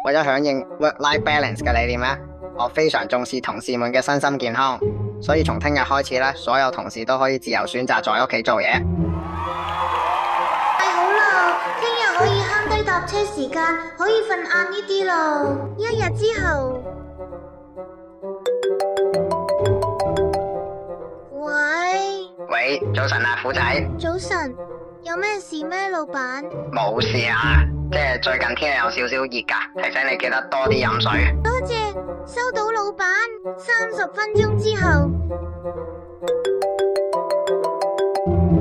為咗響應 work-life balance 嘅理念咧，我非常重視同事們嘅身心健康，所以從聽日開始咧，所有同事都可以自由選擇在屋企做嘢。太好啦，聽日可以慳低搭車時間，可以瞓晏呢啲啦。一日之後，喂，早晨啊，虎仔。早晨，有咩事咩，老闆？冇事啊，即係最近天氣有少少熱噶，提醒你記得多啲飲水。多謝，收到老闆。30分鐘之後。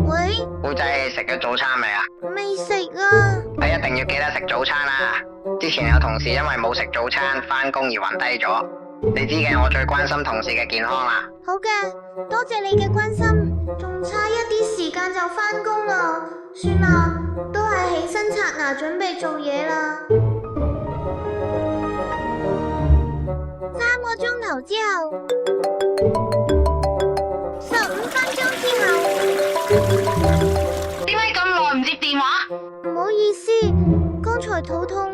喂，虎仔食咗早餐未啊？未食啊。你一定要記得食早餐啊！之前有同事因為冇食早餐返工而暈低咗，你知嘅，我最關心同事嘅健康啦。好嘅，多謝你嘅關心。仲差一啲時間就返工啦，算啦，都係起身刷牙準備做嘢啦。3個鐘頭之後，15分鐘之後。點解咁耐唔接電話？唔好意思，剛才肚痛，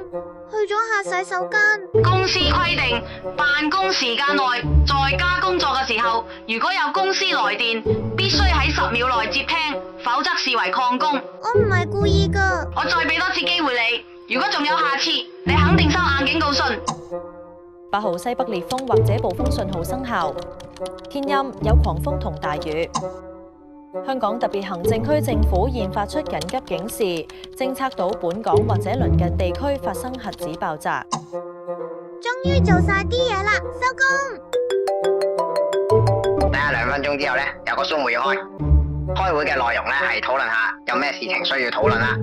去咗下洗手間。公司規定，辦公時間內在家工作嘅時候，如果有公司來電，必須喺10秒內接聽，否則視為曠工。我唔係故意噶。我再俾多次機會你，如果仲有下次，你肯定收硬警告信。8號西北烈風或者暴風信號生效，天陰有狂風同大雨。香港特別行政區政府現發出緊急警示，偵測到本港或者鄰近地區發生核子爆炸。終於做晒啲嘢啦，收工。等下2分鐘之後咧，有個 Zoom 會要開會嘅內容咧係討論下有咩事情需要討論啦。